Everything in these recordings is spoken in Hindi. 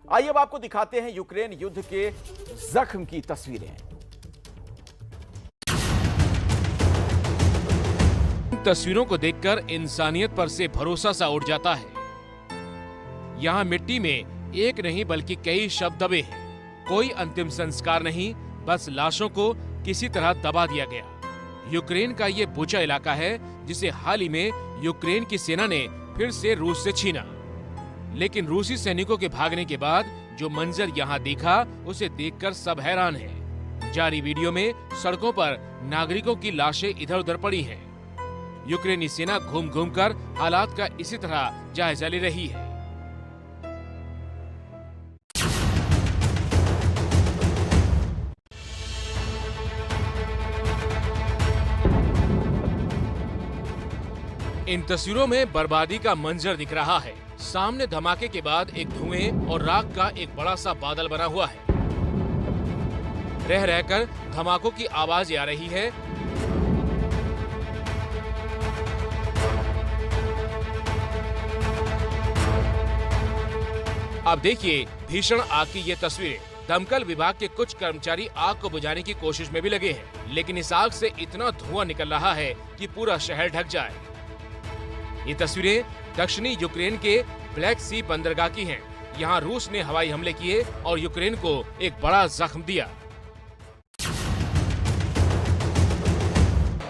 आइए अब आपको दिखाते हैं यूक्रेन युद्ध के जख्म की तस्वीरें। तस्वीरों को देखकर इंसानियत पर से भरोसा सा उठ जाता है। यहाँ मिट्टी में एक नहीं बल्कि कई शव दबे हैं। कोई अंतिम संस्कार नहीं, बस लाशों को किसी तरह दबा दिया गया। यूक्रेन का ये बुचा इलाका है जिसे हाल ही में यूक्रेन की सेना ने फिर से रूस से छीना। लेकिन रूसी सैनिकों के भागने के बाद जो मंजर यहाँ देखा उसे देखकर सब हैरान हैं। जारी वीडियो में सड़कों पर नागरिकों की लाशें इधर उधर पड़ी हैं। यूक्रेनी सेना घूम घूम कर हालात का इसी तरह जायजा ले रही है। इन तस्वीरों में बर्बादी का मंजर दिख रहा है। सामने धमाके के बाद एक धुएं और राख का एक बड़ा सा बादल बना हुआ है। रह रहकर धमाकों की आवाज आ रही है। अब देखिए भीषण आग की ये तस्वीरें। दमकल विभाग के कुछ कर्मचारी आग को बुझाने की कोशिश में भी लगे हैं, लेकिन इस आग से इतना धुआं निकल रहा है कि पूरा शहर ढक जाए। ये तस्वीरें दक्षिणी यूक्रेन के ब्लैक सी बंदरगाह की हैं। यहाँ रूस ने हवाई हमले किए और यूक्रेन को एक बड़ा जख्म दिया।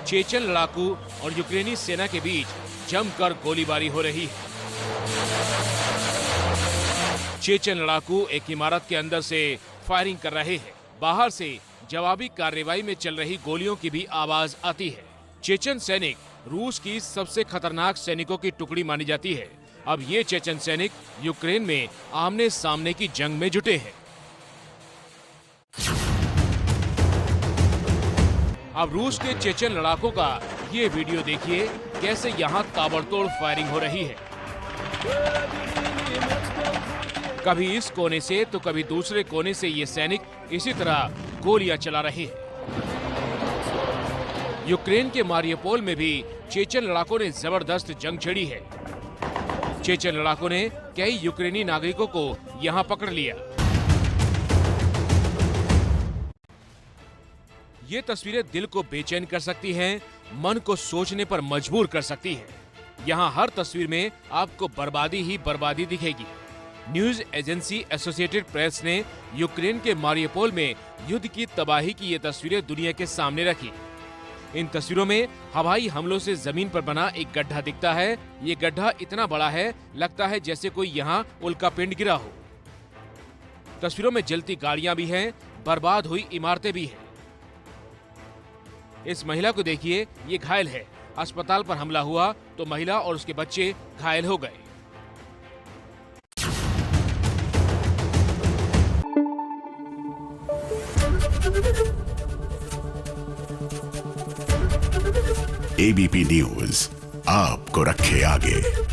चेचन लड़ाकू और यूक्रेनी सेना के बीच जमकर गोलीबारी हो रही है। चेचन लड़ाकू एक इमारत के अंदर से फायरिंग कर रहे हैं। बाहर से जवाबी कार्रवाई में चल रही गोलियों की भी आवाज आती है। चेचन सैनिक रूस की सबसे खतरनाक सैनिकों की टुकड़ी मानी जाती है। अब ये चेचन सैनिक यूक्रेन में आमने सामने की जंग में जुटे हैं। अब रूस के चेचन लड़ाकों का ये वीडियो देखिए, कैसे यहाँ ताबड़तोड़ फायरिंग हो रही है। कभी इस कोने से तो कभी दूसरे कोने से ये सैनिक इसी तरह गोलियां चला रहे हैं। यूक्रेन के मारियोपोल में भी चेचन लड़ाकों ने जबरदस्त जंग छेड़ी है। चेचन लड़ाकों ने कई यूक्रेनी नागरिकों को यहां पकड़ लिया। ये तस्वीरें दिल को बेचैन कर सकती हैं, मन को सोचने पर मजबूर कर सकती हैं। यहाँ हर तस्वीर में आपको बर्बादी ही बर्बादी दिखेगी। न्यूज एजेंसी एसोसिएटेड प्रेस ने यूक्रेन के मारियोपोल में युद्ध की तबाही की ये तस्वीरें दुनिया के सामने रखी। इन तस्वीरों में हवाई हमलों से जमीन पर बना एक गड्ढा दिखता है। ये गड्ढा इतना बड़ा है, लगता है जैसे कोई यहाँ उल्कापिंड गिरा हो। तस्वीरों में जलती गाड़ियां भी हैं, बर्बाद हुई इमारतें भी हैं। इस महिला को देखिए, ये घायल है। अस्पताल पर हमला हुआ तो महिला और उसके बच्चे घायल हो गए। एबीपी न्यूज आपको रखे आगे।